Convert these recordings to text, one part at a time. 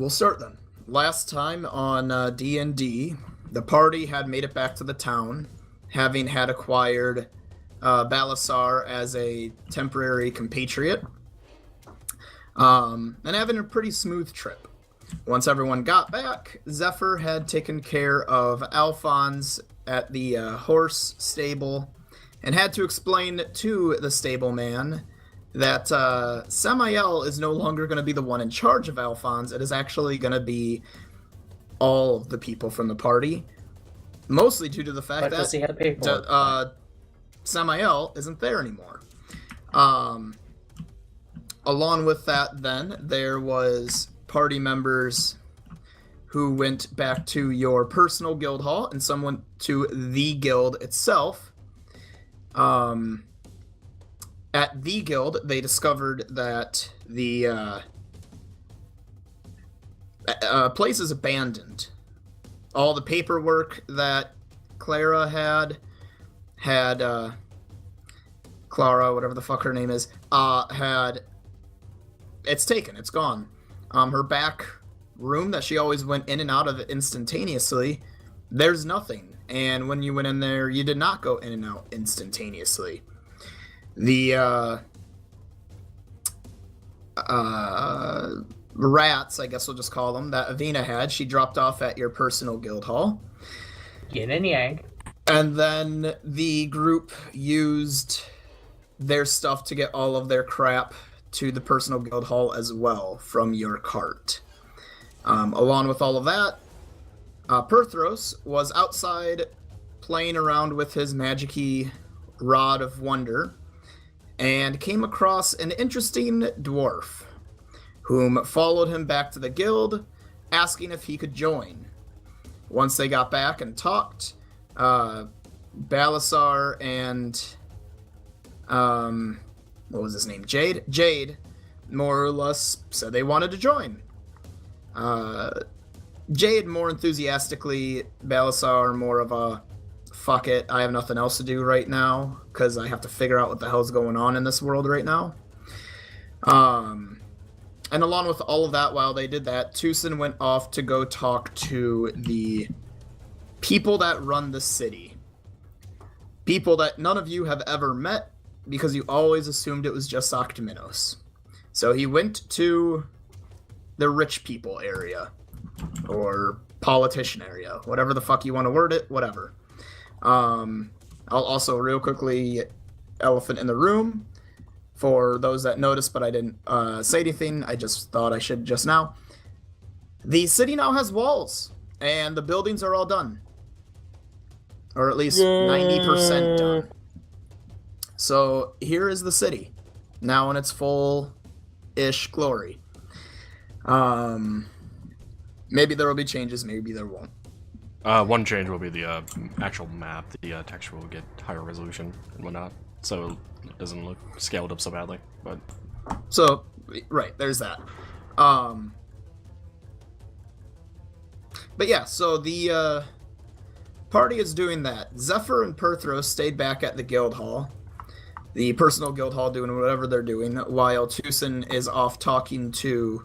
We'll start then. Last time on D&D, the party had made it back to the town, having had acquired Balasar as a temporary compatriot, and having a pretty smooth trip. Once everyone got back, Zephyr had taken care of Alphonse at the horse stable and had to explain to the stableman that Samael is no longer going to be the one in charge of Alphonse. It is actually going to be all of the people from the party, mostly due to the fact does he have the that Samael isn't there anymore. Along with that, then, there was party members who went back to your personal guild hall, and some went to the guild itself. At the guild, they discovered that the place is abandoned. All the paperwork that Clara had Clara, whatever the fuck her name is, it's taken, it's gone. Her back room that she always went in and out of instantaneously, there's nothing. And when you went in there, you did not go in and out instantaneously. The rats, I guess we'll just call them, that Avina had, she dropped off at your personal guild hall. Yin and yang. And then the group used their stuff to get all of their crap to the personal guild hall as well from your cart. Along with all of that, Perthros was outside playing around with his magic-y Rod of Wonder and came across an interesting dwarf whom followed him back to the guild, asking if he could join. Once they got back and talked, Balasar and what was his name? Jade, more or less said they wanted to join. Jade more enthusiastically, Balasar more of a fuck it, I have nothing else to do right now because I have to figure out what the hell's going on in this world right now. And along with all of that, while they did that, Tucson went off to go talk to the people that run the city. People that none of you have ever met because you always assumed it was just Octominos. So he went to the rich people area, or politician area, whatever the fuck you want to word it, whatever. I'll also real quickly, elephant in the room, for those that noticed but I didn't say anything, I just thought I should just now. The city now has walls, and the buildings are all done. Or at least 90% done. So here is the city, now in its full-ish glory. Maybe there will be changes, maybe there won't. One change will be the actual map. The texture will get higher resolution and whatnot, so it doesn't look scaled up so badly. But so, right, there's that. But yeah, so the party is doing that. Zephyr and Perthros stayed back at the guild hall, the personal guild hall, doing whatever they're doing, while Tucson is off talking to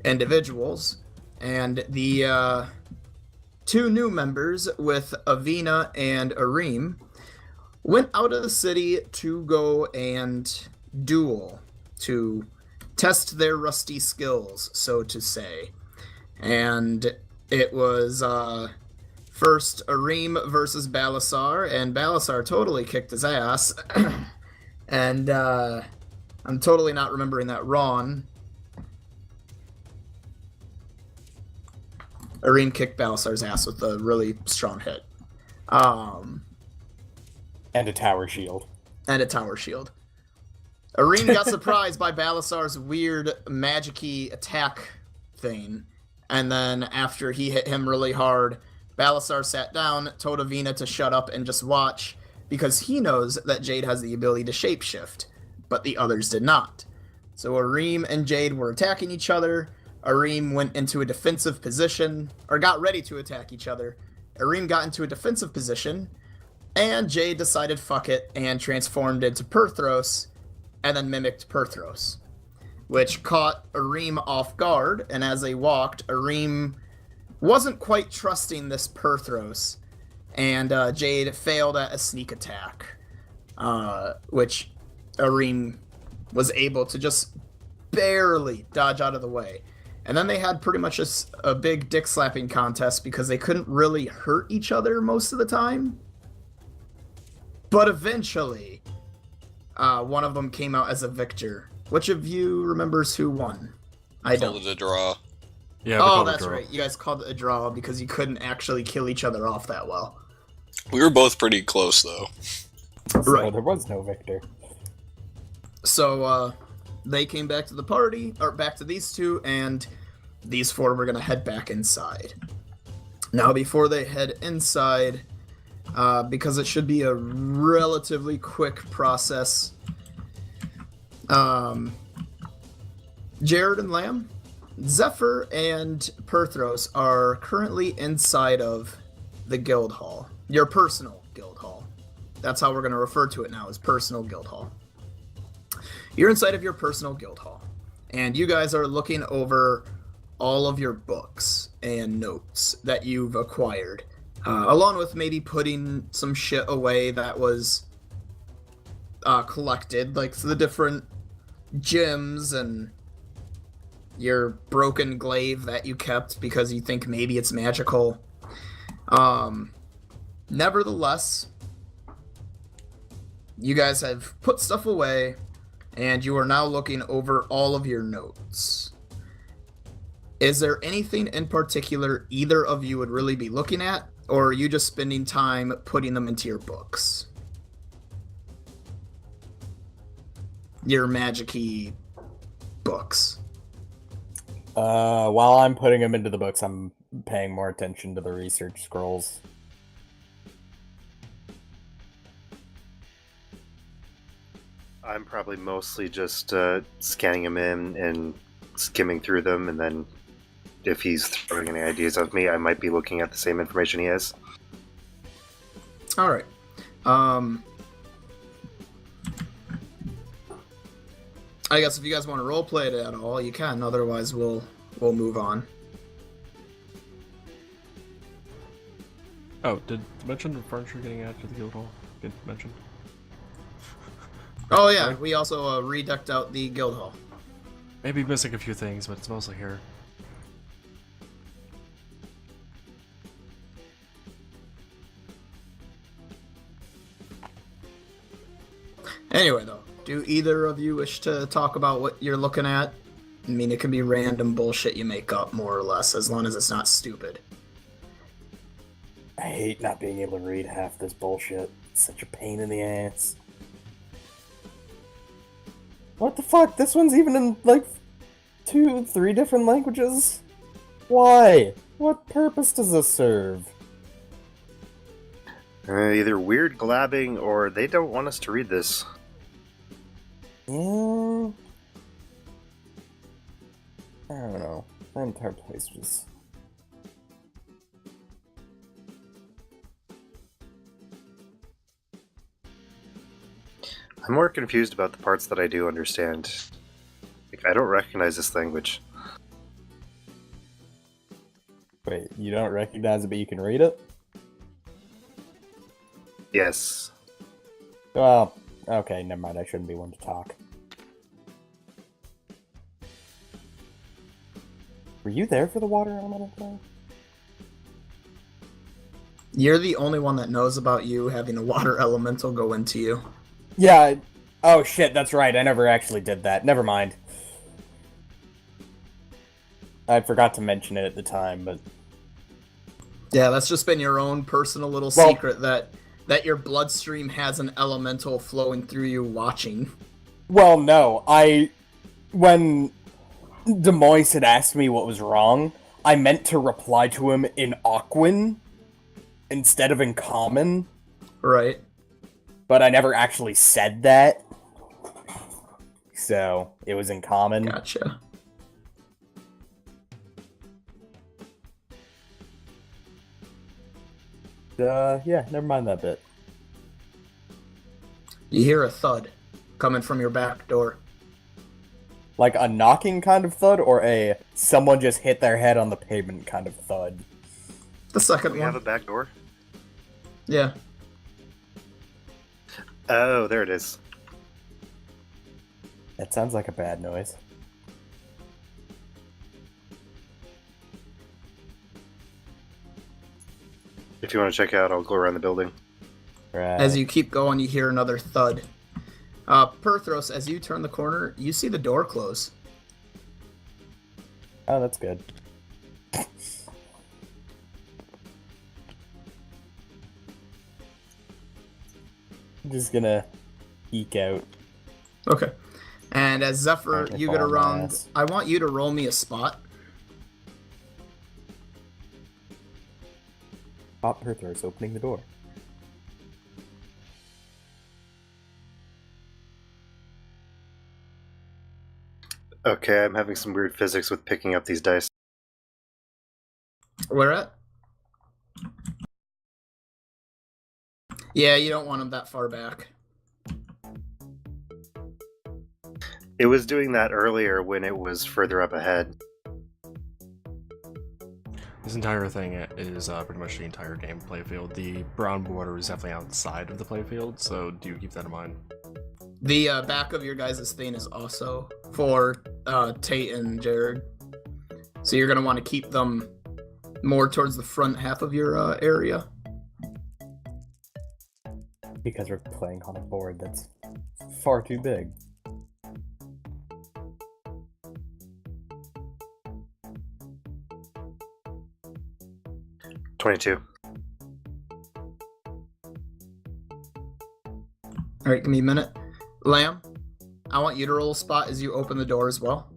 individuals. And the two new members with Avina and Arim went out of the city to go and duel, to test their rusty skills, so to say. And it was first Arim versus Balasar, and Balasar totally kicked his ass. And I'm totally not remembering that wrong. Arim kicked Balasar's ass with a really strong hit. And a tower shield. Arim got surprised by Balasar's weird magic-y attack thing. And then after he hit him really hard, Balasar sat down, told Avina to shut up and just watch, because he knows that Jade has the ability to shapeshift, but the others did not. So Arim and Jade were attacking each other. Arim went into a defensive position, or got ready to attack each other. Arim got into a defensive position, and Jade decided fuck it, and transformed into Perthros, and then mimicked Perthros. which caught Areem off guard, and as they walked, Areem wasn't quite trusting this Perthros, and Jade failed at a sneak attack, which Areem was able to just barely dodge out of the way. And then they had pretty much a big dick slapping contest because they couldn't really hurt each other most of the time. But eventually, one of them came out as a victor. Which of you remembers who won? I don't. Called it a draw. Yeah. Oh, that's right. You guys called it a draw because you couldn't actually kill each other off that well. We were both pretty close, though. So Right. there was no victor. So, they came back to the party, or back to these two, and these four were gonna head back inside. Now, before they head inside, because it should be a relatively quick process, Jared and Lamb, Zephyr and Perthros are currently inside of the guild hall. Your personal guild hall. That's how we're going to refer to it now, as personal guild hall. You're inside of your personal guild hall, and you guys are looking over all of your books and notes that you've acquired, along with maybe putting some shit away that was collected, like the different gems and your broken glaive that you kept because you think maybe it's magical. Nevertheless, you guys have put stuff away, and you are now looking over all of your notes. Is there anything in particular either of you would really be looking at, or are you just spending time putting them into your books? Your magic-y books. While I'm putting them into the books, I'm paying more attention to the research scrolls. I'm probably mostly just scanning them in and skimming through them, and then if he's throwing any ideas at me, I might be looking at the same information he has. All right. I guess if you guys want to roleplay it at all, you can. Otherwise, we'll move on. Oh, did mention the furniture getting added to the guild hall get mentioned? Oh yeah, we also redecked out the guild hall. Maybe missing a few things, but it's mostly here. Anyway, though, do either of you wish to talk about what you're looking at? I mean, it can be random bullshit you make up, more or less, as long as it's not stupid. I hate not being able to read half this bullshit. It's such a pain in the ass. What the fuck? This one's even in, like, 2-3 different languages? Why? What purpose does this serve? Either weird glabbing or they don't want us to read this. Yeah... I don't know. My entire place was... I'm more confused about the parts that I do understand. Like, I don't recognize this language. Wait, you don't recognize it, but you can read it? Yes. Well, okay, never mind. I shouldn't be one to talk. Were you there for the water elemental thing? You're the only one that knows about you having a water elemental go into you. Yeah. Oh shit, that's right. I never actually did that. Never mind. I forgot to mention it at the time, but... Yeah, that's just been your own personal little secret that your bloodstream has an elemental flowing through you watching. Well, no. When Demois had asked me what was wrong, I meant to reply to him in Aquan instead of in Common. Right. But I never actually said that. So, it was in Common. Gotcha. Yeah, never mind that bit. You hear a thud coming from your back door. Like a knocking kind of thud, or a someone just hit their head on the pavement kind of thud? The second We one. have a back door. Yeah. Oh, there it is. That sounds like a bad noise. If you want to check out, I'll go around the building. Right. As you keep going, you hear another thud. Perthros, as you turn the corner, you see the door close. Oh, that's good. I'm just gonna eke out. Okay. And as Zephyr, Alright, you fall get on my around. ass. I want you to roll me a spot. Pop Perthros opening the door. Okay, I'm having some weird physics with picking up these dice. Where at? Yeah, you don't want them that far back. It was doing that earlier when it was further up ahead. This entire thing is pretty much the entire game playfield. The brown border is definitely outside of the playfield, so do keep that in mind. The back of your guys' thing is also for Tate and Jared. So you're going to want to keep them more towards the front half of your area. Because we're playing on a board that's far too big. $22. Alright, give me a minute. Lamb, I want you to roll a spot as you open the door as well.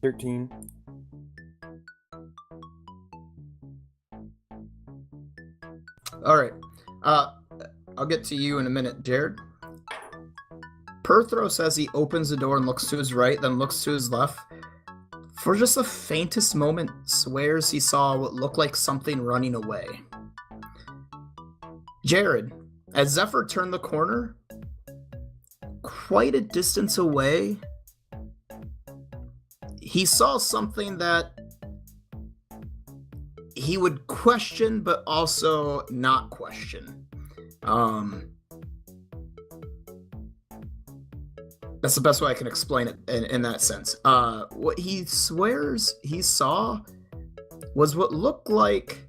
$13. Alright. I'll get to you in a minute, Jared. Perthro says he opens the door and looks to his right, then looks to his left. For just the faintest moment, swears he saw what looked like something running away. Jared, as Zephyr turned the corner, quite a distance away, he saw something that he would question, but also not question. That's the best way I can explain it in that sense. What he swears he saw was what looked like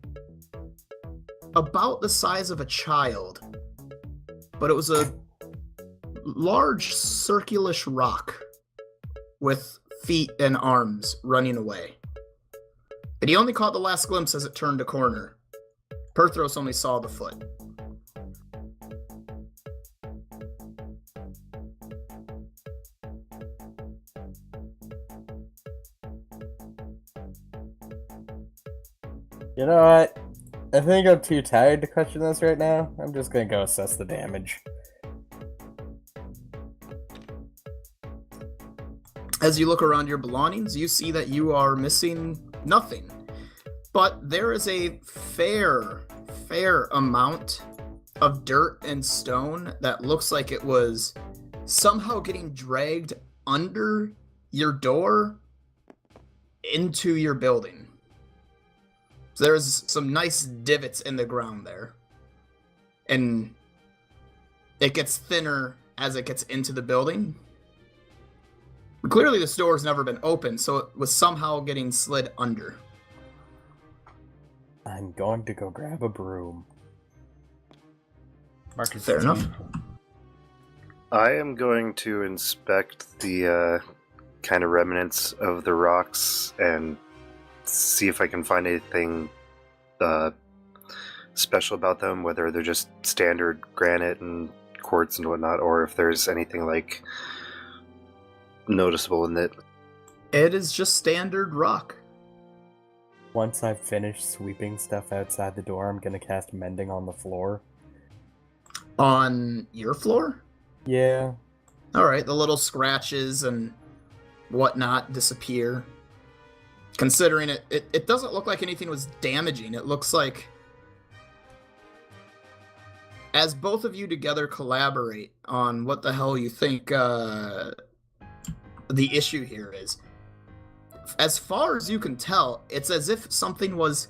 about the size of a child, but it was a large circular rock with feet and arms running away. But he only caught the last glimpse as it turned a corner. Perthros only saw the foot. You know what? I think I'm too tired to question this right now. I'm just gonna go assess the damage. As you look around your belongings, you see that you are missing nothing. But there is a fair amount of dirt and stone that looks like it was somehow getting dragged under your door into your building. So there's some nice divots in the ground there. And it gets thinner as it gets into the building. But clearly this door has never been opened, so it was somehow getting slid under. I'm going to go grab a broom. Mark is Fair enough. I am going to inspect the kind of remnants of the rocks and see if I can find anything special about them, whether they're just standard granite and quartz and whatnot, or if there's anything like noticeable in it. It is just standard rock. Once I've finished sweeping stuff outside the door, I'm gonna cast Mending on the floor. On your floor? Yeah. Alright, the little scratches and whatnot disappear. Considering it doesn't look like anything was damaging. It looks like, as both of you together collaborate on what the hell you think the issue here is, as far as you can tell, it's as if something was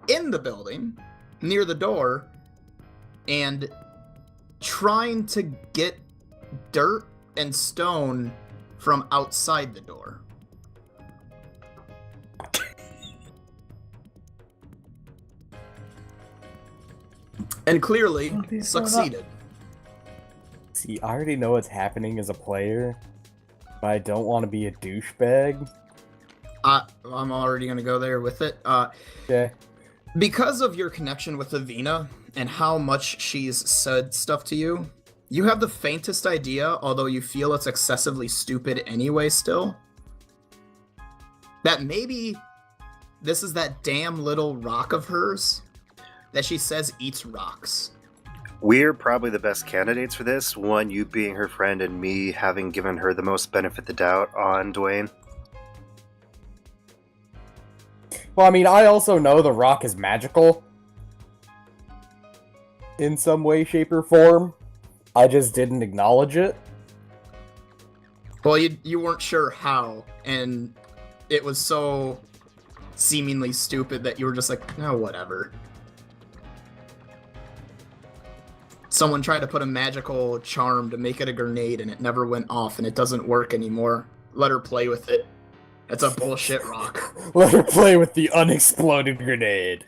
in the building, near the door, and trying to get dirt and stone from outside the door. And clearly succeeded. See, I already know what's happening as a player, but I don't want to be a douchebag. I'm already going to go there with it. Okay. Because of your connection with Avina and how much she's said stuff to you, you have the faintest idea, although you feel it's excessively stupid anyway still, that maybe this is that damn little rock of hers that she says eats rocks. We're probably the best candidates for this. One, you being her friend, and me having given her the most benefit of the doubt on Dwayne. Well, I mean, I also know the rock is magical. In some way, shape, or form. I just didn't acknowledge it. Well, you weren't sure how, and it was so seemingly stupid that you were just like, no, whatever. Someone tried to put a magical charm to make it a grenade, and it never went off, and it doesn't work anymore. Let her play with it. It's a bullshit rock. Let her play with the unexploded grenade.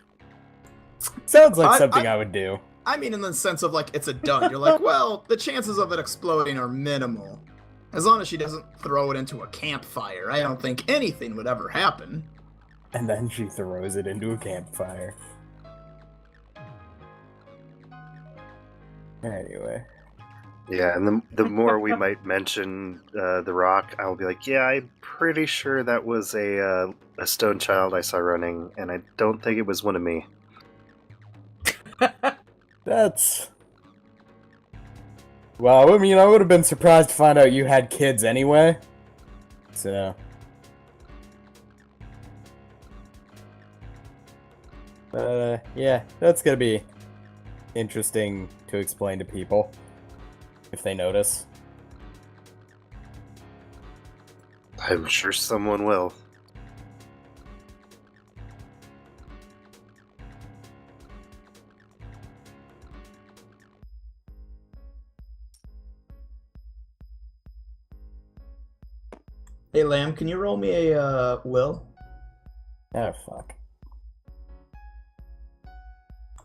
Sounds like something I would do. I mean, in the sense of, like, it's a dud. You're like, well, the chances of it exploding are minimal. As long as she doesn't throw it into a campfire, I don't think anything would ever happen. And then she throws it into a campfire. Anyway. Yeah, and the more we might mention the rock, I'll be like, yeah, I'm pretty sure that was a stone child I saw running, and I don't think it was one of me. That's... Well, I mean, I would have been surprised to find out you had kids anyway. So... yeah, that's gonna be interesting to explain to people. If they notice. I'm sure someone will. Hey, Lamb, can you roll me a will? Oh, fuck.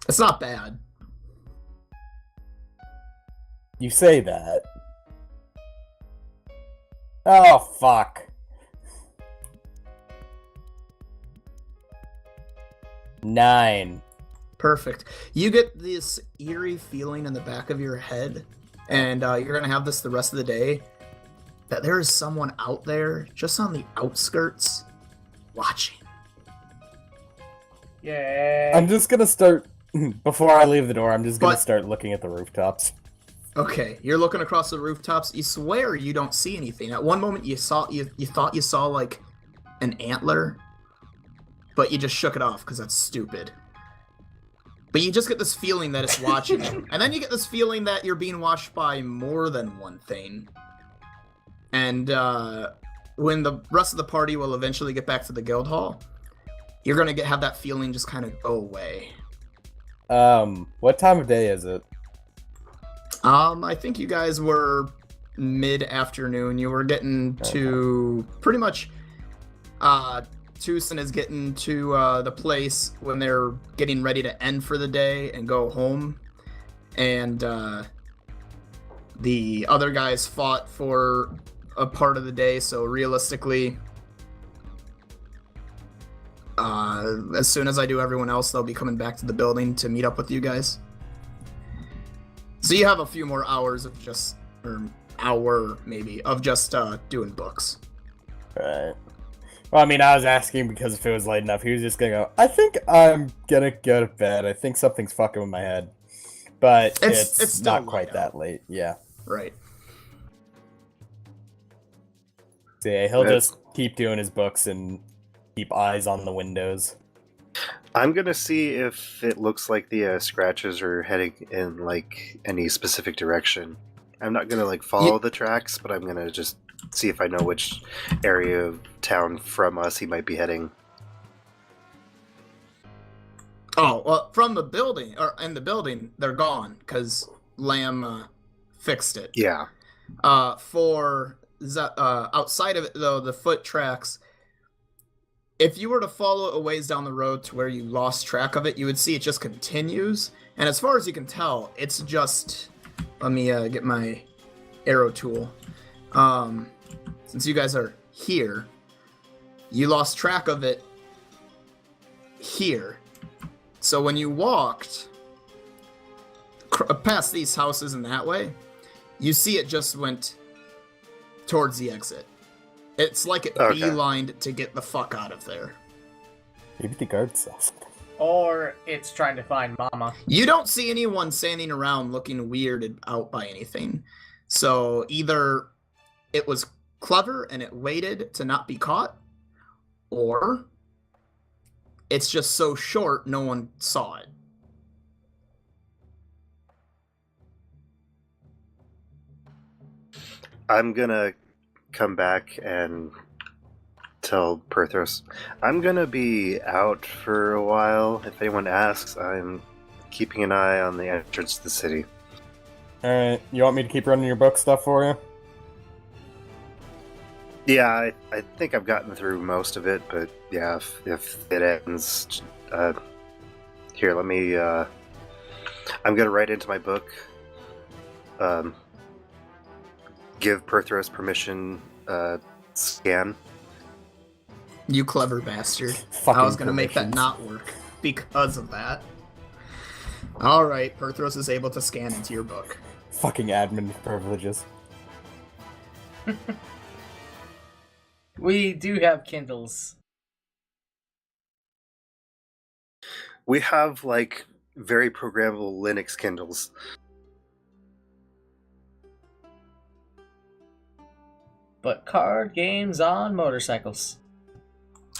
It's not bad. You say that. Oh, fuck. 9. Perfect. You get this eerie feeling in the back of your head, and you're going to have this the rest of the day, that there is someone out there, just on the outskirts, watching. Yeah. I'm just gonna start... Before I leave the door, I'm just gonna start looking at the rooftops. Okay, you're looking across the rooftops. You swear you don't see anything. At one moment, you thought you saw like an antler, but you just shook it off because that's stupid. But you just get this feeling that it's watching you, and then you get this feeling that you're being watched by more than one thing. And when the rest of the party will eventually get back to the guild hall, you're gonna have that feeling just kind of go away. What time of day is it? I think you guys were mid-afternoon. You were getting to pretty much, Tucson is getting to, the place when they're getting ready to end for the day and go home. And, the other guys fought for a part of the day, so realistically, as soon as I do everyone else, they'll be coming back to the building to meet up with you guys. So you have a few more hours of just, or hour maybe, of just doing books. Right. Well, I mean, I was asking because if it was late enough, he was just gonna go, I think I'm gonna go to bed. I think something's fucking with my head. But it's still not quite light that out. late, yeah. Right. So yeah, he'll just keep doing his books and keep eyes on the windows. I'm gonna see if it looks like the scratches are heading in like any specific direction. I'm not gonna like follow the tracks, but I'm gonna just see if I know which area of town from us he might be heading. Oh, well, from the building, or in the building, they're gone, because Lamb fixed it. Yeah. For outside of it, though, the foot tracks, if you were to follow it a ways down the road to where you lost track of it, you would see it just continues. And as far as you can tell, it's just... Let me get my arrow tool. Since you guys are here, you lost track of it here. So when you walked past these houses in that way, you see it just went towards the exit. It's like it beelined to get the fuck out of there. Maybe the guard saw something. Or it's trying to find Mama. You don't see anyone standing around looking weirded out by anything. So either it was clever and it waited to not be caught, or it's just so short no one saw it. I'm gonna come back and tell Perthros, I'm gonna be out for a while. If anyone asks, I'm keeping an eye on the entrance to the city. Alright, you want me to keep running your book stuff for you? Yeah, I think I've gotten through most of it, but yeah, if it ends, here, let me, I'm gonna write into my book, give Perthros permission, scan. You clever bastard. Fucking I was gonna make that permissions. not work because of that. Alright, Perthros is able to scan into your book. Fucking admin privileges. We do have Kindles. We have, like, very programmable Linux Kindles. But card games on motorcycles.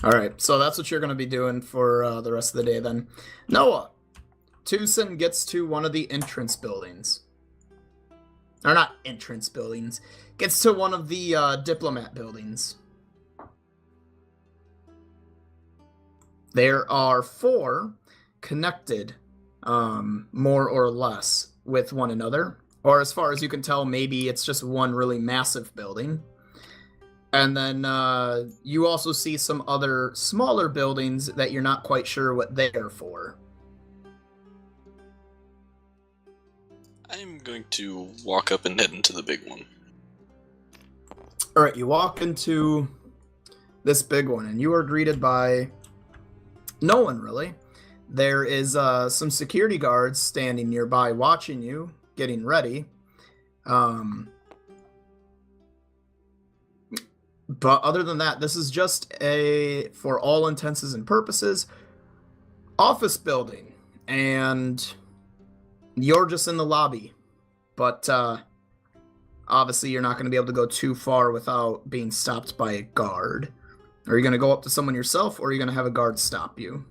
Alright, so that's what you're gonna be doing for the rest of the day then. Noah! Tucson gets to one of the entrance buildings. Or not entrance buildings. Gets to one of the diplomat buildings. There are 4 connected, more or less, with one another. Or as far as you can tell, maybe it's just one really massive building. And then you also see some other smaller buildings that you're not quite sure what they're for. I'm going to walk up and head into the big one. Alright, you walk into this big one, and you are greeted by no one, really. There is some security guards standing nearby watching you, getting ready. But other than that, this is just a, for all intents and purposes, office building. And you're just in the lobby. But obviously you're not going to be able to go too far without being stopped by a guard. Are you going to go up to someone yourself, or are you going to have a guard stop you?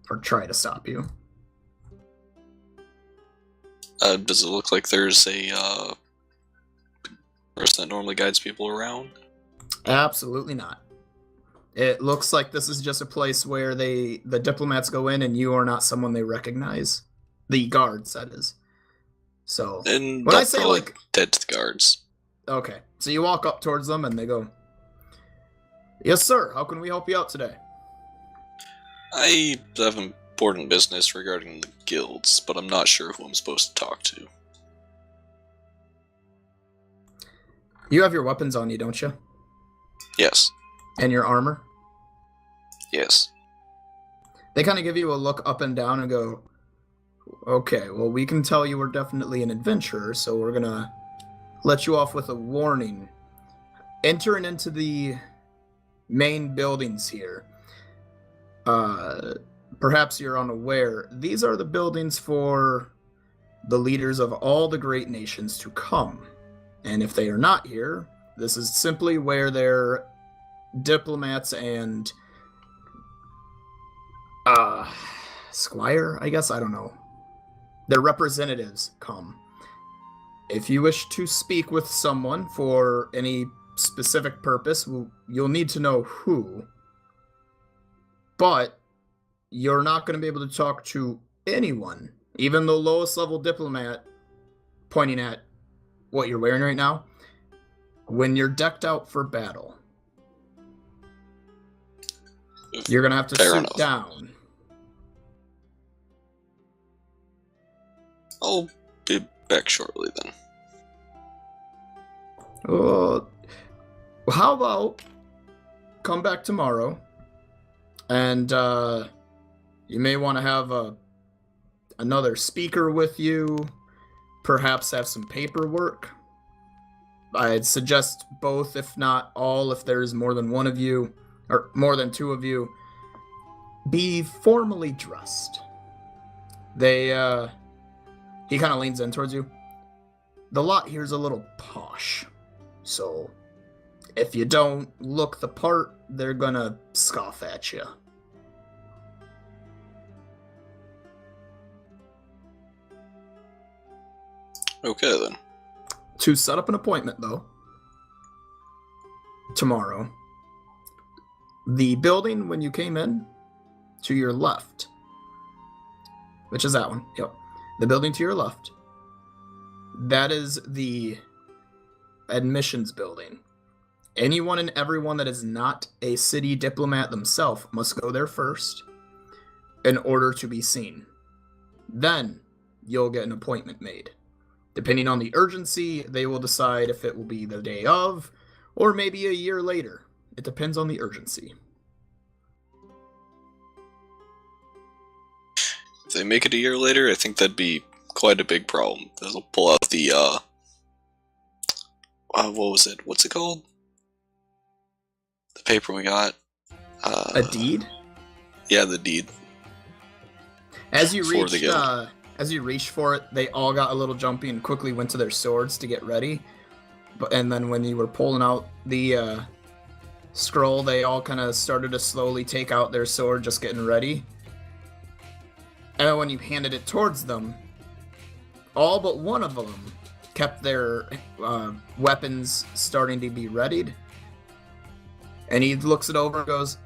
Or try to stop you? Does it look like there's a person that normally guides people around? Absolutely not. It looks like this is just a place where the diplomats go in and you are not someone they recognize. The guards, that is. So, And when I they'll say, probably like... dead to the guards. Okay, so you walk up towards them and they go, "Yes, sir, how can we help you out today?" I have important business regarding the guilds, but I'm not sure who I'm supposed to talk to. You have your weapons on you, don't you? Yes. And your armor? Yes. They kind of give you a look up and down and go, "Okay, well, we can tell you we're definitely an adventurer, so we're gonna let you off with a warning. Entering into the main buildings here, perhaps you're unaware, these are the buildings for the leaders of all the great nations to come. And if they are not here, this is simply where their diplomats and squire, I guess, I don't know. Their representatives come. If you wish to speak with someone for any specific purpose, you'll need to know who. But you're not going to be able to talk to anyone, even the lowest level diplomat, pointing at what you're wearing right now, when you're decked out for battle. You're going to have to Fair sit enough. down. I'll be back shortly then. How about come back tomorrow, and you may want to have another speaker with you, perhaps have some paperwork. I'd suggest both, if not all, if there's more than one of you, or more than two of you, be formally dressed. He kind of leans in towards you. The lot here's a little posh, so if you don't look the part, they're gonna scoff at you. Okay then. To set up an appointment, though, tomorrow, the building when you came in, to your left, which is that one, yep. The building to your left, that is the admissions building. Anyone and everyone that is not a city diplomat themselves must go there first in order to be seen. Then you'll get an appointment made. Depending on the urgency, they will decide if it will be the day of or maybe a year later. It depends on the urgency. If they make it a year later, I think that'd be quite a big problem. They'll pull out the, what was it? What's it called? The paper we got. A deed? Yeah, the deed. As you For the reached for it, they all got a little jumpy and quickly went to their swords to get ready. And then when you were pulling out the scroll, they all kind of started to slowly take out their sword, just getting ready. And then when you handed it towards them, all but one of them kept their weapons starting to be readied. And he looks it over and goes,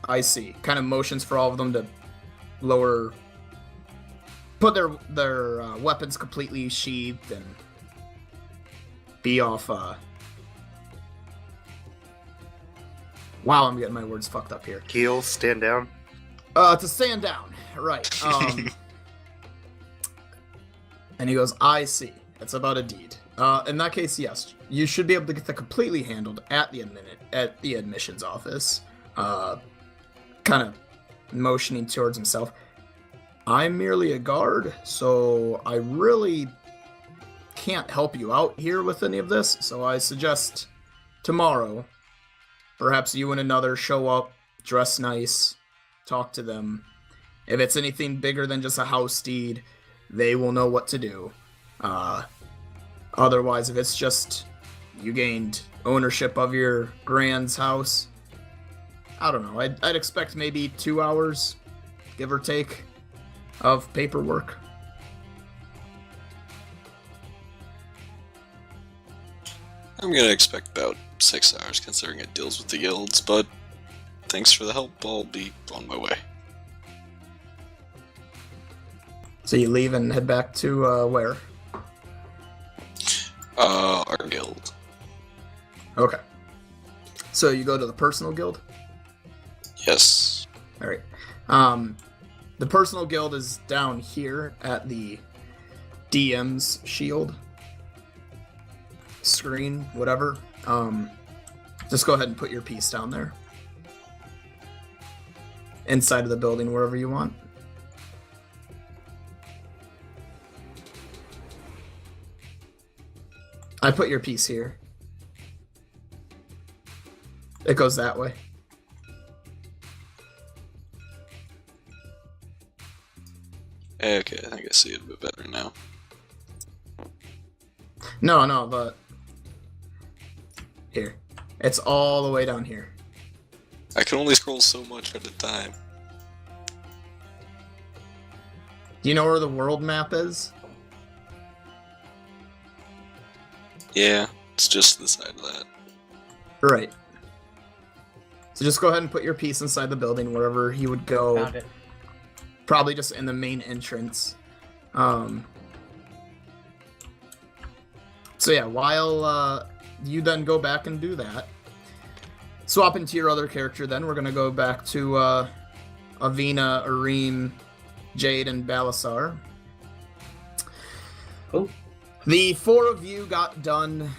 I see. Kind of motions for all of them to put their weapons completely sheathed and be off. Wow, I'm getting my words fucked up here. Heels, stand down. To stand down, right. And he goes, I see. It's about a deed. In that case, yes. You should be able to get that completely handled at the admissions office. Kind of motioning towards himself. I'm merely a guard, so I really can't help you out here with any of this. So I suggest tomorrow, perhaps you and another show up, dress nice, talk to them. If it's anything bigger than just a house deed, they will know what to do. Otherwise, if it's just you gained ownership of your grand's house, I don't know. I'd expect maybe 2 hours, give or take, of paperwork. I'm gonna expect about 6 hours considering it deals with the guilds, but thanks for the help. I'll be on my way. So you leave and head back to where? Our guild. Okay. So you go to the personal guild? Yes. Alright. The personal guild is down here at the DM's shield. Screen, whatever. Just go ahead and put your piece down there. Inside of the building, wherever you want. I put your piece here. It goes that way. Okay, I think I see it a bit better now. No, but here. It's all the way down here. I can only scroll so much at a time. Do you know where the world map is? Yeah, it's just the side of that. Right. So just go ahead and put your piece inside the building wherever he would go. Found it. Probably just in the main entrance. So yeah, while you then go back and do that, swap into your other character then. We're going to go back to Avina, Areem, Jade, and Balasar. Oh. The four of you got done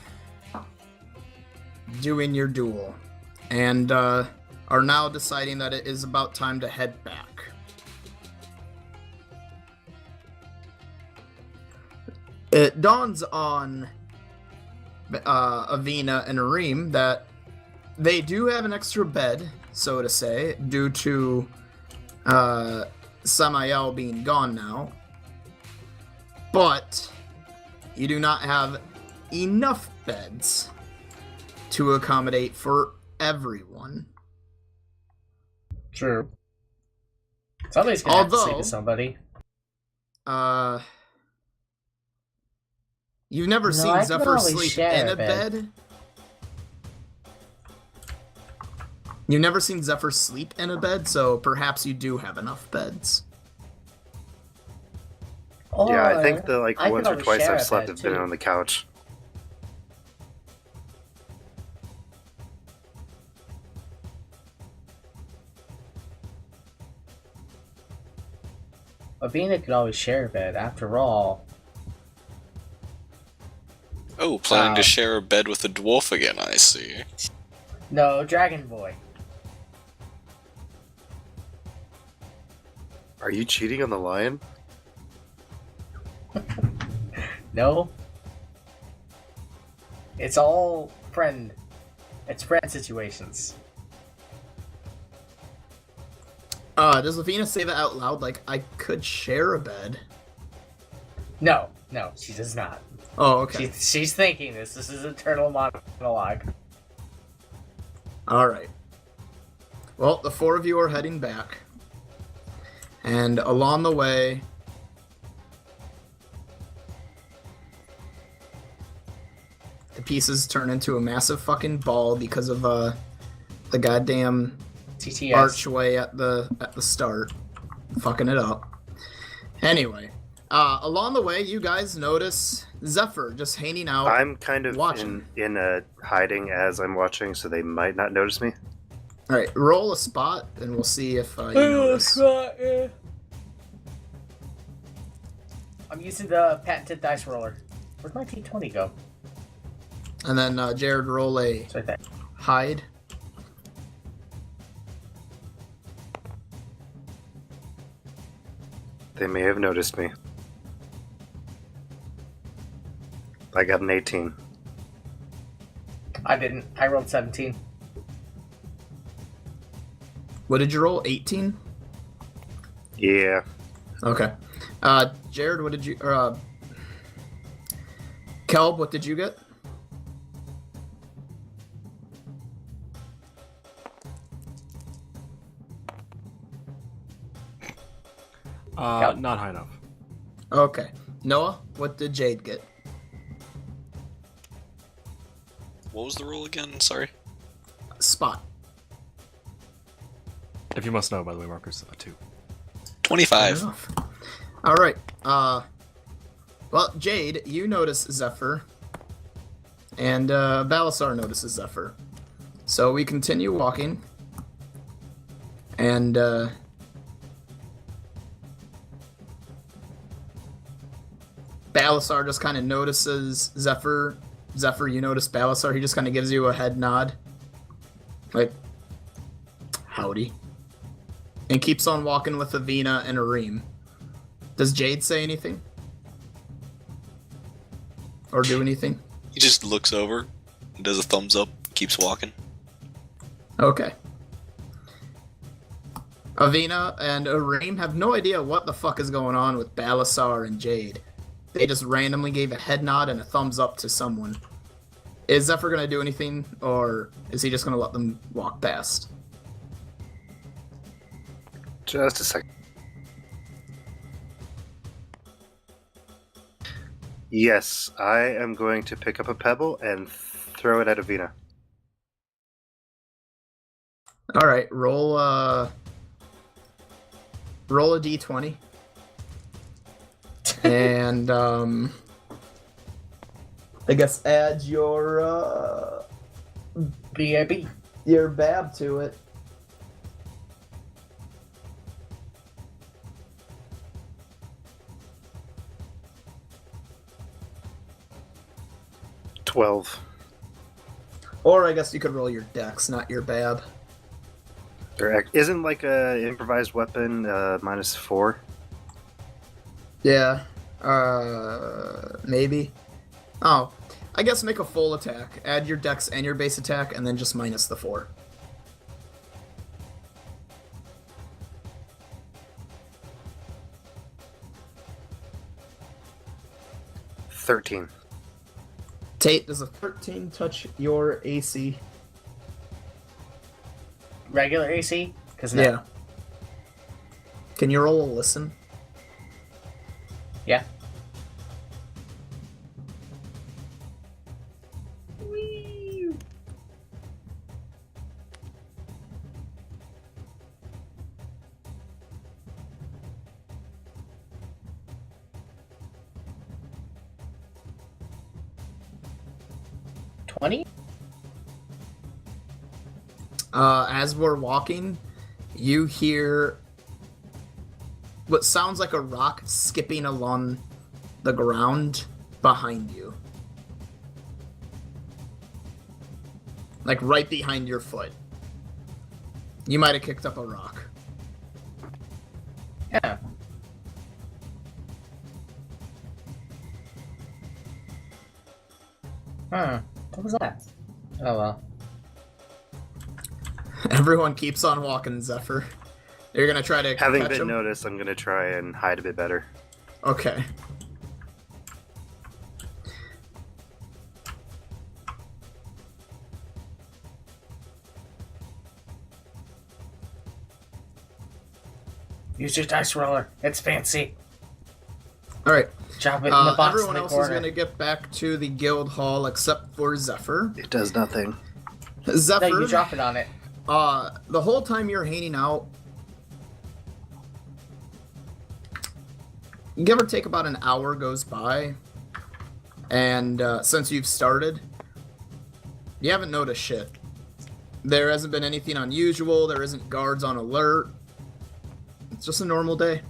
doing your duel, and are now deciding that it is about time to head back. It dawns on Avina and Areem that they do have an extra bed, so to say, due to Samael being gone now. But you do not have enough beds to accommodate for everyone. True. Somebody's gonna have to sleep Although- with somebody. You've never No, seen I can Zephyr always sleep share in a a bed. bed? You've never seen Zephyr sleep in a bed, so perhaps you do have enough beds. Yeah, I Or think the I could once or always twice share I've a slept bed, have been too. on the couch. Avina could always share a bed. After all, Oh, planning to Wow. share a bed with a dwarf again, I see. no, Dragon Boy. Are you cheating on the lion? No. It's all friend. It's friend situations. Does Lavina say that out loud? Like, I could share a bed? No, she does not. Oh, okay. She's thinking this. This is internal monologue. Alright. Well, the four of you are heading back. And along the way... the pieces turn into a massive fucking ball because of the goddamn TTS. archway at the start. Fucking it up. Anyway. Along the way, you guys notice Zephyr just hanging out. I'm kind of watching. in a hiding as I'm watching, so they might not notice me. Alright, roll a spot, and we'll see if you notice. I'm using the patented dice roller. Where'd my T20 go? And then Jared, roll a It's right there. hide. They may have noticed me. I got an 18. I didn't. I rolled 17. What did you roll? 18? Yeah. Okay. Jared, what did you... Kelb, what did you get? Not high enough. Okay. Noah, what did Jade get? What was the roll again? Sorry. Spot. If you must know, by the way, Marcus, 2. 25. Alright. Well, Jade, you notice Zephyr. And Balasar notices Zephyr. So we continue walking. And Balasar just kind of notices Zephyr. Zephyr, you notice Balasar. He just kind of gives you a head nod. Like, howdy. And keeps on walking with Avina and Areem. Does Jade say anything? Or do anything? He just looks over, does a thumbs up, keeps walking. Okay. Avina and Areem have no idea what the fuck is going on with Balasar and Jade. They just randomly gave a head nod and a thumbs up to someone. Is Zephyr gonna do anything, or is he just gonna let them walk past? Just a second. Yes, I am going to pick up a pebble and throw it at Avina. All right, roll a d20, and I guess add your BAB. your bab to it. $12. Or I guess you could roll your dex, not your bab. There isn't like a improvised weapon -4. Yeah. Maybe. Oh, I guess make a full attack. Add your dex and your base attack, and then just minus the 4. $13. Tate, does a 13 touch your AC? Regular AC? Because Yeah. Can you roll a listen? Yeah. $20? As we're walking, you hear what sounds like a rock skipping along the ground behind you. Like right behind your foot. You might have kicked up a rock. Yeah. What was that? Oh well. Everyone keeps on walking, Zephyr. You're gonna try to Having catch been him? noticed, I'm going to try and hide a bit better. Okay. Use your dice roller. It's fancy. All right. Drop it in the box Everyone in the else corner. is gonna get back to the guild hall except for Zephyr. It does nothing. No, Zephyr. you drop it on it. The whole time you're hanging out, give or take about an hour goes by, and since you've started, you haven't noticed shit. There hasn't been anything unusual, there isn't guards on alert. It's just a normal day.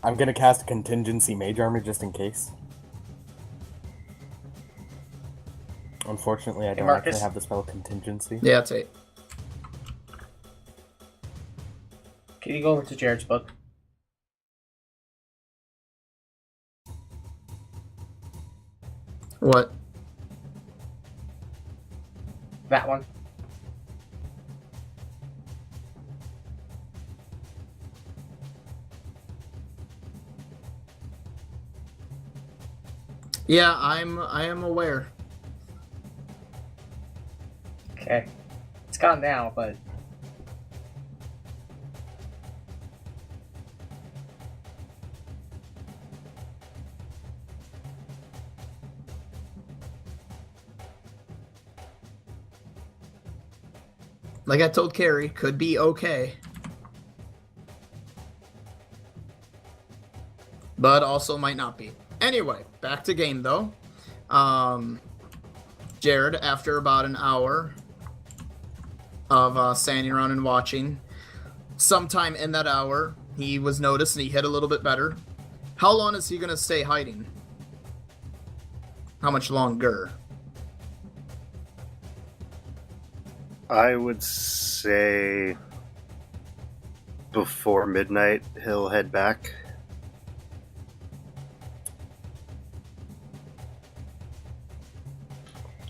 I'm gonna cast a contingency mage armor just in case. Unfortunately, I don't Marcus? actually have the spell contingency. Yeah, it's 8. Can you go over to Jared's book? What? That one. Yeah, I am aware. Okay. It's gone now, but... Like I told Carrie, could be okay. But also might not be. Anyway, back to game though. Jared, after about an hour of standing around and watching, sometime in that hour, he was noticed and he hit a little bit better. How long is he going to stay hiding? How much longer? I would say before midnight, he'll head back.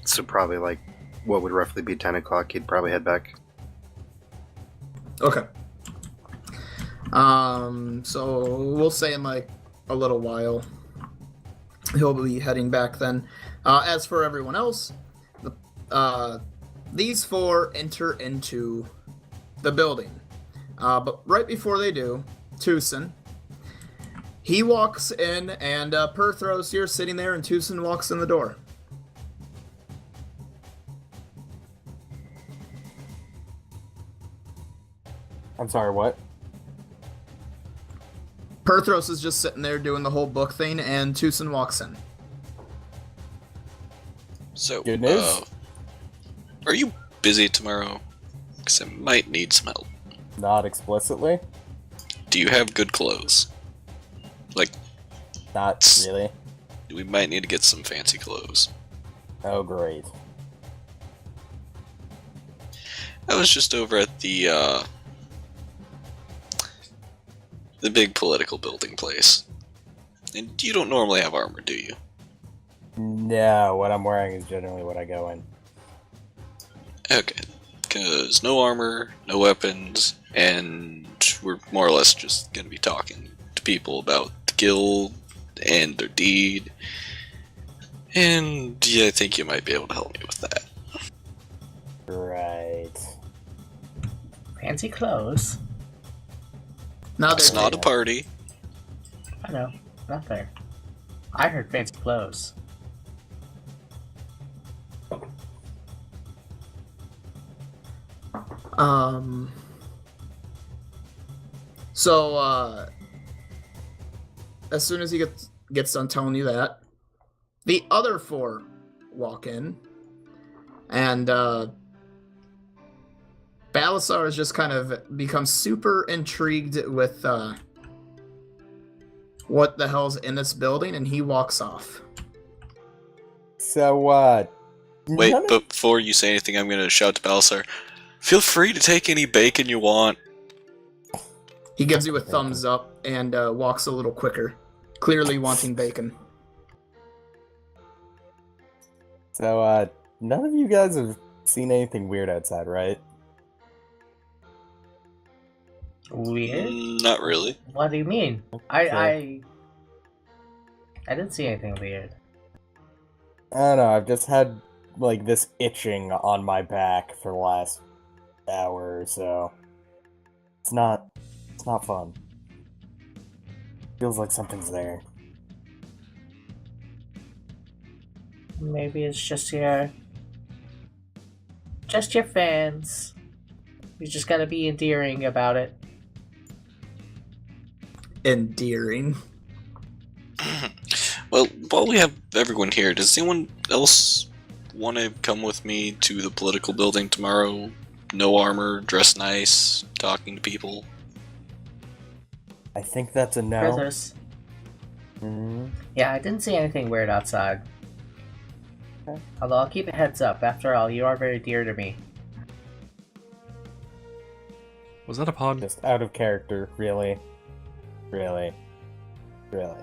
So probably like what would roughly be 10 o'clock, he'd probably head back. Okay. So we'll say in like a little while. he'll be heading back then. As for everyone else, these four enter into the building. But right before they do, Tucson, he walks in, and Perthros, you're sitting there, and Tucson walks in the door. I'm sorry, what? Perthros is just sitting there doing the whole book thing, and Tucson walks in. So, Good news? are you busy tomorrow? Because I might need some help. Not explicitly. Do you have good clothes? Like, Not really. we might need to get some fancy clothes. Oh, great. I was just over at the big political building place. And you don't normally have armor, do you? No, what I'm wearing is generally what I go in. Okay. Because no armor, no weapons, and we're more or less just going to be talking to people about the guild and their deed. And yeah, I think you might be able to help me with that. Right. Fancy clothes. Now It's they're not a party. I know. Not there. I heard fancy clothes. So, as soon as he gets done telling you that, the other four walk in, and Balasar has just kind of become super intrigued with what the hell's in this building, and he walks off. So, Wait, none of- but before you say anything, I'm going to shout to Balasar. Feel free to take any bacon you want. He gives you a thumbs up and walks a little quicker, clearly wanting bacon. So, none of you guys have seen anything weird outside, right? Weird? Not really. What do you mean? I didn't see anything weird. I don't know, I've just had, like, this itching on my back for the last hour or so. It's not fun. Feels like something's there. Maybe it's just your fans. You just gotta be endearing about it. Endearing. Well, while we have everyone here, does anyone else want to come with me to the political building tomorrow? No armor, dress nice, talking to people. I think that's a no. Brothers. Mhm. Yeah, I didn't see anything weird outside. Okay. Although I'll keep a heads up. After all, you are very dear to me. Was that a pod? Just out of character, really. Really. Well,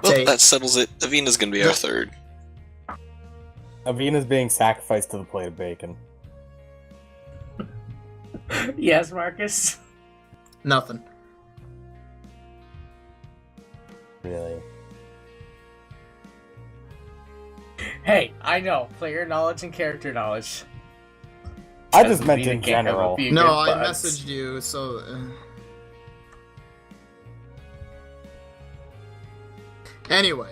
Say- that settles it. Avina's gonna be our third. Avina's being sacrificed to the plate of bacon. Yes, Marcus. Nothing. Really. Hey, I know. Player knowledge and character knowledge. I just Doesn't meant mean in it can't have a general. few No, good I buds. messaged you, so... Anyway,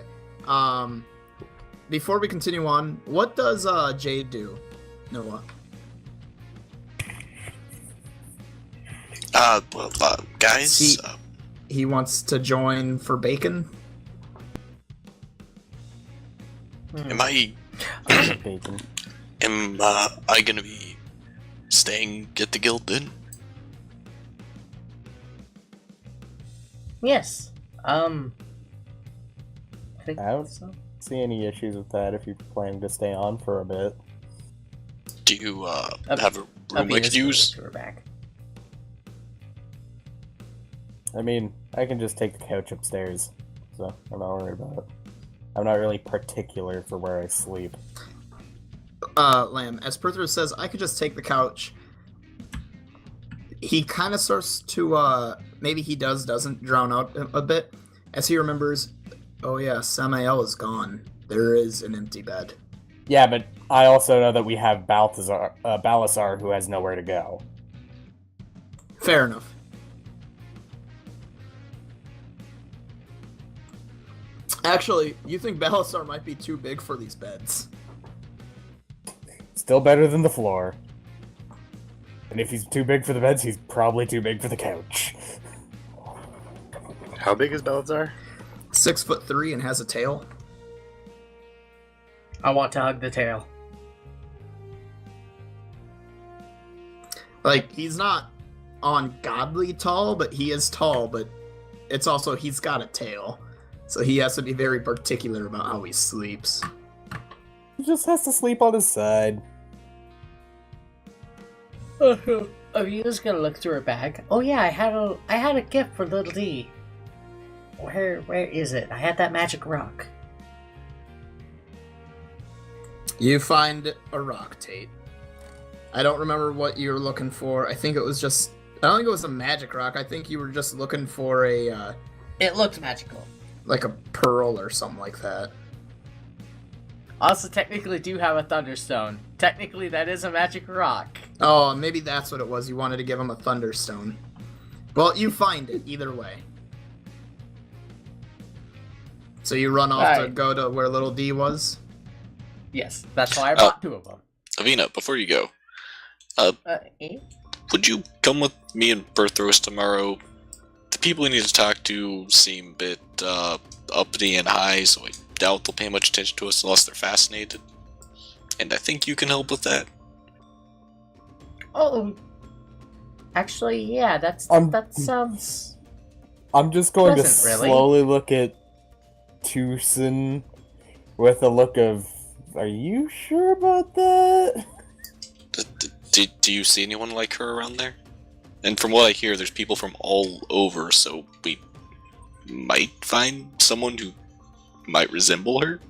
before we continue on, what does Jade do, Noah? Guys, See- He wants to join for bacon? am I Bacon. gonna be staying at the guild then? Yes. I think I don't so. see any issues with that if you're planning to stay on for a bit. Do you Up- have a room I Venus could use? goes to her back. I mean, I can just take the couch upstairs, so I'm not worried about it. I'm not really particular for where I sleep. Lamb, as Perthros says, I could just take the couch. He kind of starts to, maybe he doesn't drown out a bit, as he remembers Oh yeah, Samael is gone. There is an empty bed. Yeah, but I also know that we have Balasar, who has nowhere to go. Fair enough. Actually, you think Balasar might be too big for these beds. Still better than the floor. And if he's too big for the beds, he's probably too big for the couch. How big is Balazar? 6'3" and has a tail. I want to hug the tail. Like, he's not ungodly tall, but he is tall, but it's also, he's got a tail. So he has to be very particular about how he sleeps. He just has to sleep on his side. Avina's gonna look through her bag. Oh yeah, I had a gift for Little D. Where is it? I had that magic rock. You find a rock, Tate. I don't remember what you were looking for. I think it was just... I don't think it was a magic rock. I think you were just looking for a, It looked magical. like a pearl or something like that. Also, technically do have a Thunderstone. Technically, that is a magic rock. Oh, maybe that's what it was. You wanted to give him a thunderstone. Well, you find it, either way. So you run off to Right. go to where little D was? Yes, that's why I bought two of them. Avina, before you go, Eh? would you come with me and Berthros tomorrow? The people we need to talk to seem a bit uppity and high, so I doubt they'll pay much attention to us unless they're fascinated. And I think you can help with that. Oh, actually, yeah, that sounds... I'm just going to Doesn't really. slowly look at Tucson with a look of, are you sure about that? Do you see anyone like her around there? And from what I hear, there's people from all over, so we might find someone who might resemble her.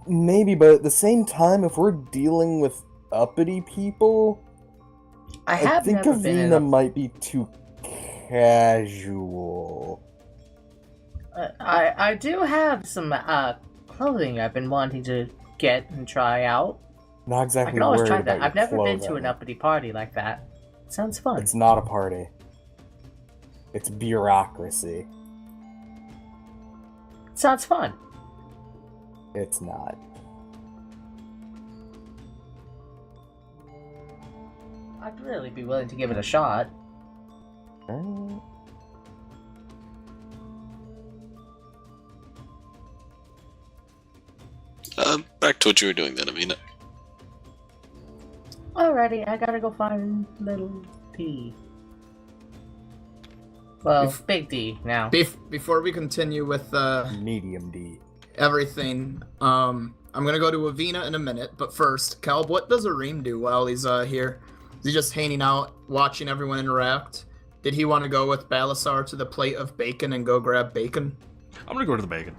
Maybe, but at the same time, if we're dealing with uppity people, I I have think never been in Avina a... might be too casual. I do have some clothing I've been wanting to get and try out. Not I exactly can always worried try about that. your I've never been to clothing. an uppity party like that. Sounds fun. It's not a party. It's bureaucracy. Sounds fun. It's not. I'd really be willing to give it a shot. Alright. Back to what you were doing then, Avina. Alrighty, I gotta go find little D. Well, Bef- big D now. Before we continue with Medium D. everything, I'm gonna go to Avina in a minute, but first, Calb, what does Areem do while he's here? Is he just hanging out, watching everyone interact? Did he want to go with Balasar to the plate of bacon and go grab bacon? I'm gonna go to the bacon.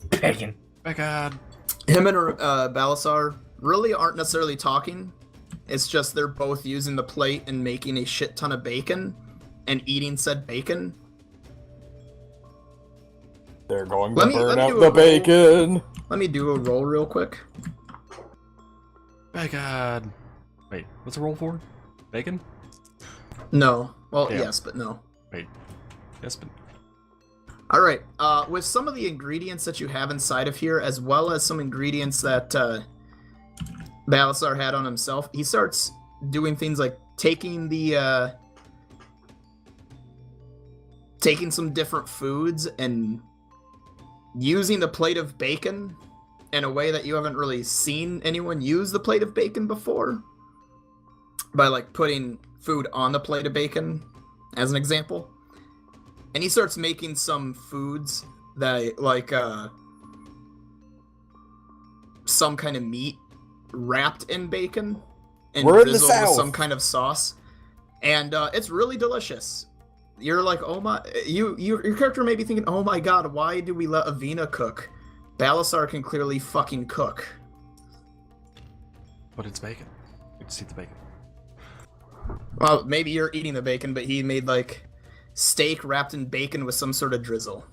Bacon. Bacon. Him and Balasar really aren't necessarily talking. It's just they're both using the plate and making a shit ton of bacon and eating said bacon. They're going to Let me burn out do the a bacon. Let me do a roll real quick. Bacon. Wait, what's a roll for? Bacon? No. Well, Yeah. yes, but no. Wait. Yes, but All right. With some of the ingredients that you have inside of here, as well as some ingredients that Balasar had on himself, he starts doing things like taking some different foods and using the plate of bacon in a way that you haven't really seen anyone use the plate of bacon before. By like putting food on the plate of bacon, as an example. And he starts making some foods that like some kind of meat wrapped in bacon and We're in the drizzled with South. some kind of sauce. And it's really delicious. You're like, oh my, your character may be thinking, oh my god, why do we let Avina cook? Balasar can clearly fucking cook. but it's bacon. You just eat the bacon. Well, maybe you're eating the bacon, but he made like steak wrapped in bacon with some sort of drizzle,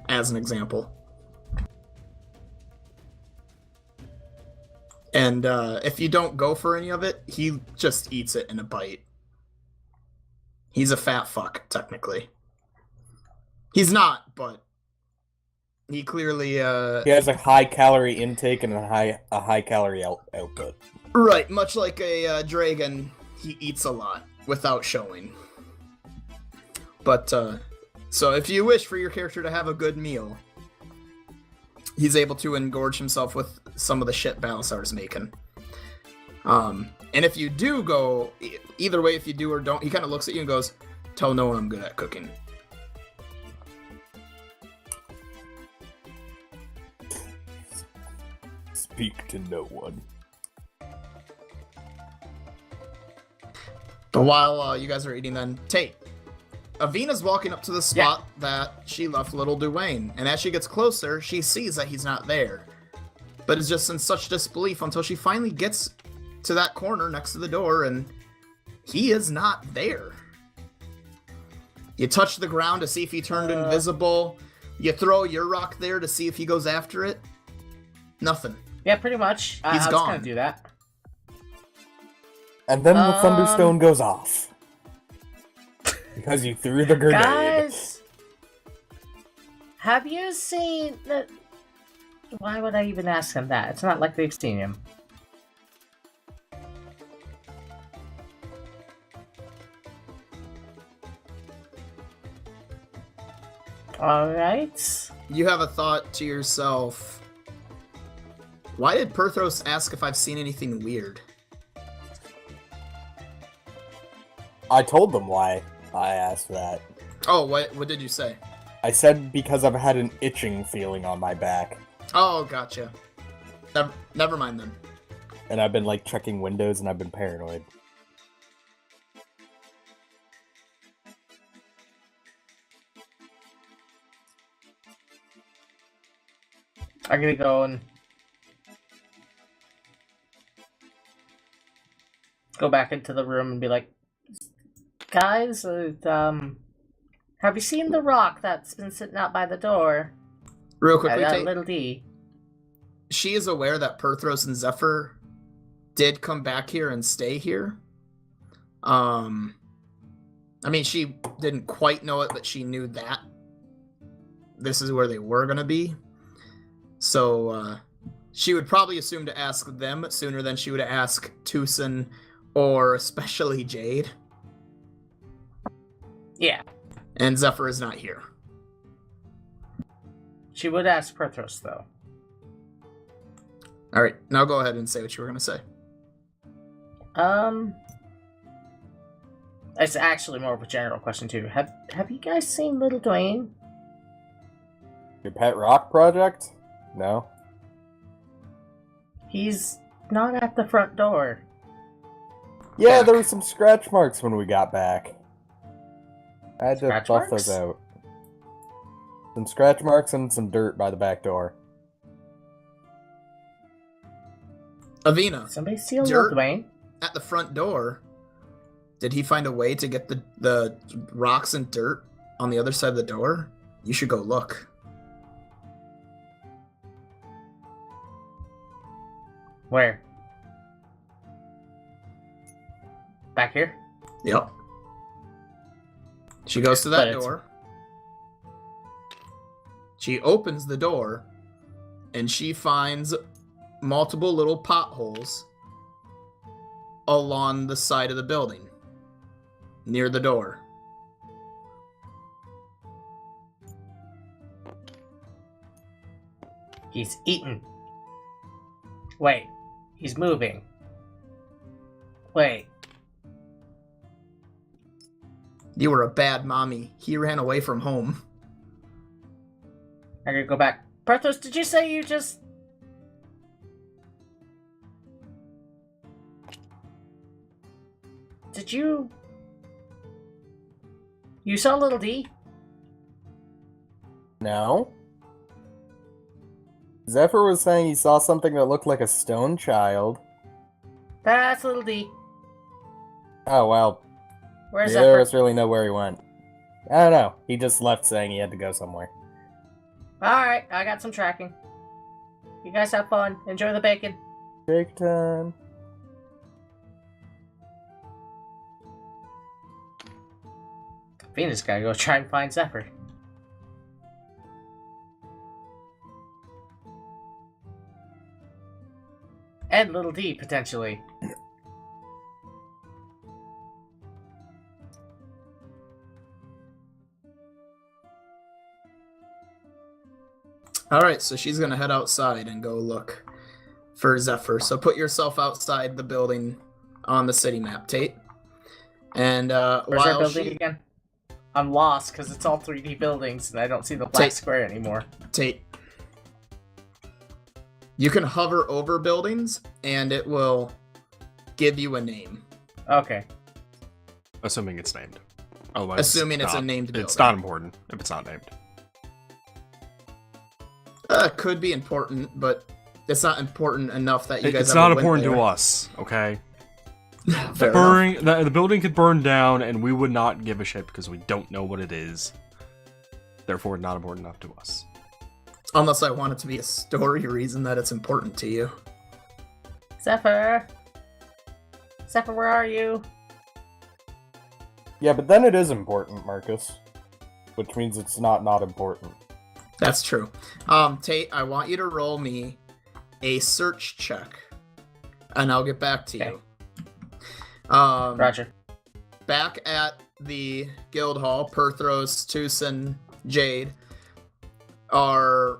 as an example. And if you don't go for any of it, he just eats it in a bite. He's a fat fuck, technically. He's not, but he clearly He has a high calorie intake and a high calorie output. right, much like a dragon, he eats a lot without showing. But so if you wish for your character to have a good meal, he's able to engorge himself with some of the shit Balasar's making. And if you do go either way, if you do or don't, he kind of looks at you and goes, "Tell no one I'm good at cooking." Speak to no one. But while you guys are eating, then Tate, Avina's walking up to the spot that she left little Duane, and as she gets closer, she sees that he's not there, but is just in such disbelief until she finally gets to that corner next to the door, and he is not there. You touch the ground to see if he turned invisible. You throw your rock there to see if he goes after it. Nothing. Yeah, pretty much. He's I was gone. gonna do that. And then the thunderstone goes off. Because you threw the grenade. Guys, have you seen the... Why would I even ask him that? It's not like they've seen him. Alright. You have a thought to yourself. Why did Perthros ask if I've seen anything weird? I told them why I asked that. Oh, what did you say? I said because I've had an itching feeling on my back. Oh, gotcha. Never mind then. And I've been like checking windows and I've been paranoid. I'm gonna go and go back into the room and be like, guys, have you seen the rock that's been sitting out by the door? Real quickly, That Tate, little D. she is aware that Perthros and Zephyr did come back here and stay here. I mean, she didn't quite know it, but she knew that this is where they were gonna be. So, she would probably assume to ask them sooner than she would ask Tucson or especially Jade. Yeah, And Zephyr is not here. she would ask Perthros, though. Alright, now go ahead and say what you were gonna say. It's actually more of a general question, too. Have you guys seen Little Dwayne? Your pet rock project? No. He's not at the front door. Yeah, Back. there were some scratch marks when we got back. I had to Scratch buff marks? those out. Some scratch marks and some dirt by the back door. Avina, Somebody steal Dirt? Little Dwayne? at the front door, did he find a way to get the rocks and dirt on the other side of the door? You should go look. Where? Back here? Yep. She goes to But that it's- door. She opens the door, and she finds multiple little potholes along the side of the building, near the door. He's eaten. Wait, he's moving. Wait, You were a bad mommy. He ran away from home. I gotta go back. Perthos, did you say you just... Did you... You saw Little D? No? Zephyr was saying he saw something that looked like a stone child. That's Little D. Oh, well. Where's Neither of Zephyr? us really know where he went. I don't know. He just left saying he had to go somewhere. Alright, I got some tracking. You guys have fun. Enjoy the bacon. Take time. Venus gotta go try and find Zephyr. And Little D, potentially. Alright, so she's gonna head outside and go look for Zephyr. So put yourself outside the building on the city map, Tate. And Where's our while building she... again? I'm lost because it's all 3D buildings and I don't see the black square anymore. Tate. You can hover over buildings and it will give you a name. Okay. Assuming it's named. Otherwise, Assuming it's a named building. It's not important if it's not named. Could be important, but it's not important enough that you guys. It's not ever important went to there. us, okay? Fair enough. The building could burn down, and we would not give a shit because we don't know what it is. Therefore, not important enough to us. Unless I want it to be a story reason that it's important to you. Zephyr! Zephyr, where are you? Yeah, but then it is important, Marcus. Which means it's not important. That's true. Tate, I want you to roll me a search check, and I'll get back to you. Roger. Back at the guild hall, Perthros, Tucson, Jade are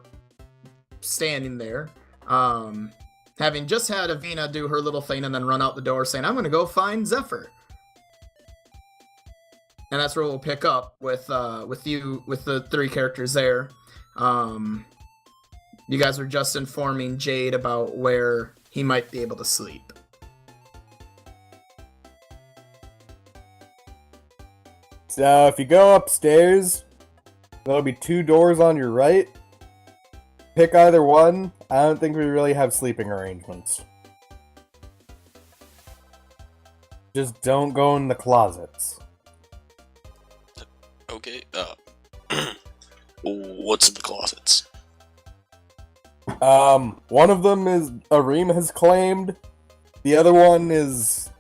standing there, having just had Avina do her little thing and then run out the door saying, I'm going to go find Zephyr. And that's where we'll pick up with the three characters there. You guys were just informing Jade about where he might be able to sleep. So if you go upstairs, there'll be 2 doors on your right. Pick either one. I don't think we really have sleeping arrangements. Just don't go in the closets. Okay, what's in the closets? One of them is Areem has claimed. The other one is,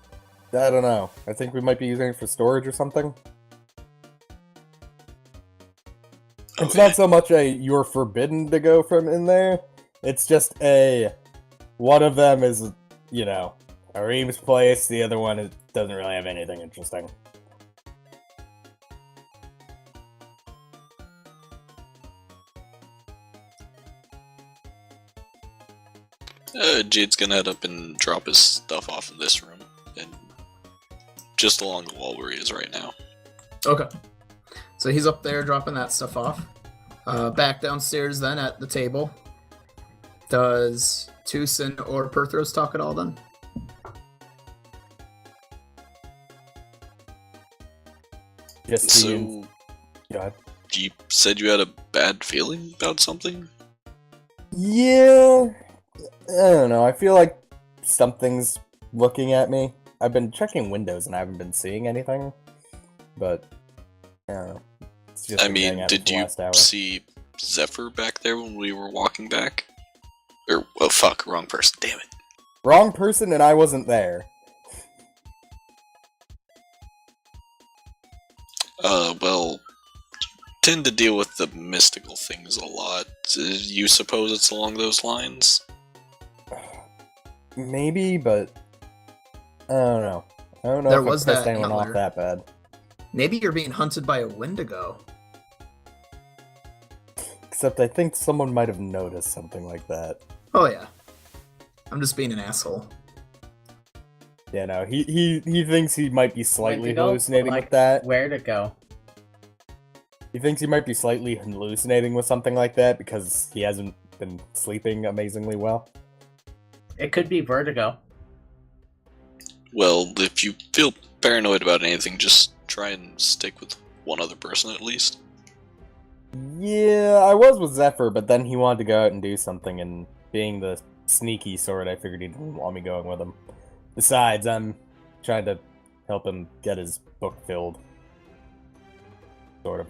I don't know. I think we might be using it for storage or something. It's Okay. not so much a you're forbidden to go from in there. It's just one of them is, you know, Areem's place. The other one doesn't really have anything interesting. Jade's gonna head up and drop his stuff off in this room, and just along the wall where he is right now. Okay. So he's up there dropping that stuff off. Back downstairs then at the table. Does Tucson or Perthros talk at all then? Just So, go ahead. you said you had a bad feeling about something? Yeah, I don't know. I feel like something's looking at me. I've been checking windows and I haven't been seeing anything. But I don't know. It's just I been getting mean, at me did for the you last hour. see Zephyr back there when we were walking back? Or, oh fuck, wrong person, damn it. Wrong person, and I wasn't there. Well, you tend to deal with the mystical things a lot. You suppose it's along those lines? Maybe, but I don't know. I don't know There if was I pissed that anyone off antler. that bad. Maybe you're being hunted by a Wendigo. Except I think someone might have noticed something like that. Oh yeah. I'm just being an asshole. Yeah, no, he thinks he might be slightly Wendigo? hallucinating Like, with that. Where to go? He thinks he might be slightly hallucinating with something like that because he hasn't been sleeping amazingly well. It could be vertigo. Well, if you feel paranoid about anything, just try and stick with one other person at least. Yeah, I was with Zephyr, but then he wanted to go out and do something, and being the sneaky sort, I figured he didn't want me going with him. Besides, I'm trying to help him get his book filled. Sort of.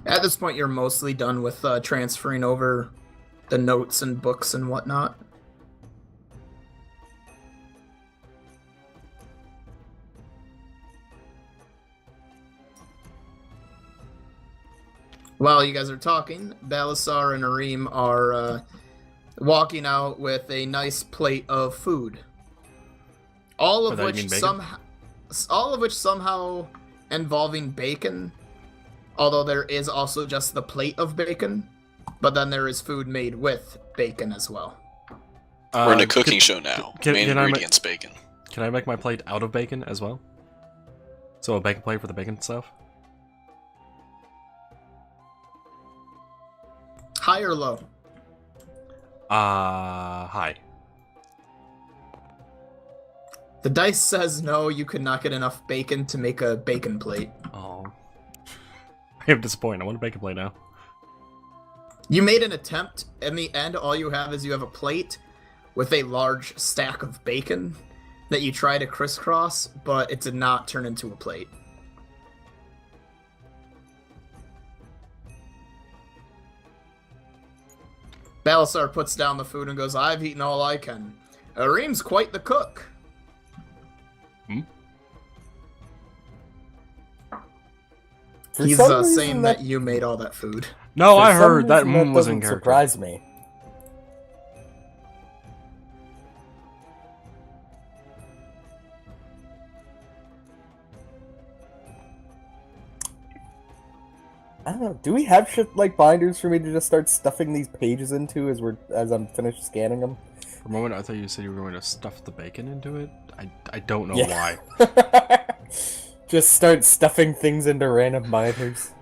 At this point, you're mostly done with transferring over the notes and books and whatnot. While you guys are talking, Balasar and Arim are walking out with a nice plate of food. All of which somehow involving bacon. Although there is also just the plate of bacon, but then there is food made with bacon as well. We're in a cooking show now. Main ingredients bacon. Can I make my plate out of bacon as well? So a bacon plate for the bacon stuff? High or low? High. The dice says no, you could not get enough bacon to make a bacon plate. Oh. I am disappointed. I want a bacon plate now. You made an attempt. In the end, all you have is you have a plate with a large stack of bacon that you try to crisscross, but it did not turn into a plate. Balasar puts down the food and goes, I've eaten all I can. Arim's quite the cook. He's saying that you made all that food. No, I heard that was in character. Surprise me. I don't know. Do we have shit like binders for me to just start stuffing these pages into as I'm finished scanning them? For a moment, I thought you said you were going to stuff the bacon into it. I don't know why. Just start stuffing things into random binders.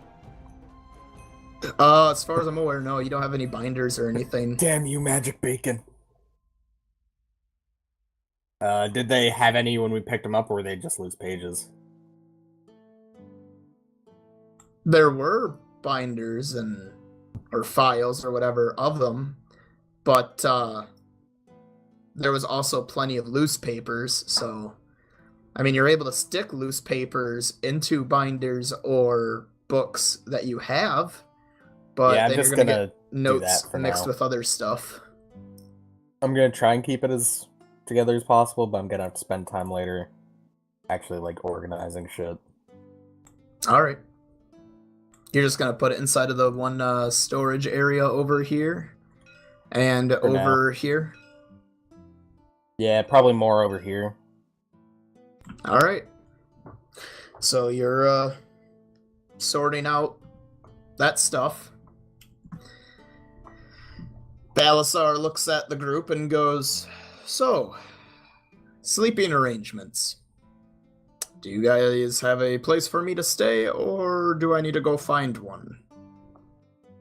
As far as I'm aware, no, you don't have any binders or anything. Damn you, magic bacon. Did they have any when we picked them up, or were they just loose pages? There were binders or files or whatever of them, but there was also plenty of loose papers, so I mean, you're able to stick loose papers into binders or books that you have, but yeah, then you're going to get notes mixed with other stuff. I'm going to try and keep it as together as possible, but I'm going to have to spend time later actually, like, organizing shit. Alright. You're just going to put it inside of the one storage area over here and over here? Yeah, probably more over here. Alright. So you're sorting out that stuff. Balasar looks at the group and goes, so, sleeping arrangements. Do you guys have a place for me to stay, or do I need to go find one?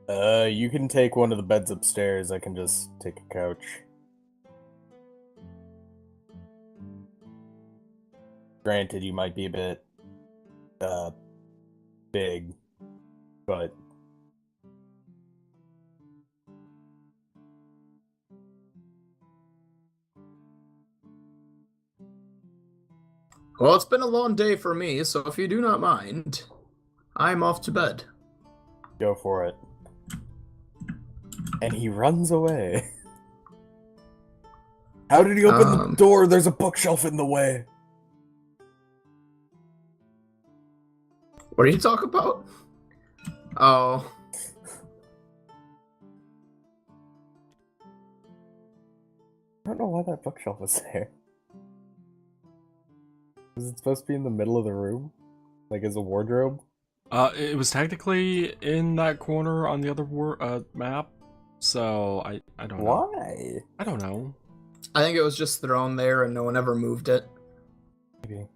You can take one of the beds upstairs. I can just take a couch. Granted, you might be a bit, big, but... Well, it's been a long day for me, so if you do not mind, I'm off to bed. Go for it. And he runs away. How did he open the door? There's a bookshelf in the way. What are you talking about? Oh. I don't know why that bookshelf was there. Is it supposed to be in the middle of the room? Like as a wardrobe? It was technically in that corner on the other map, so I don't know. Why? I don't know. I think it was just thrown there and no one ever moved it. Maybe.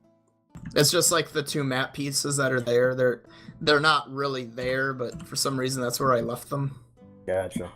It's just like the two map pieces that are there. They're not really there, but for some reason that's where I left them. Gotcha.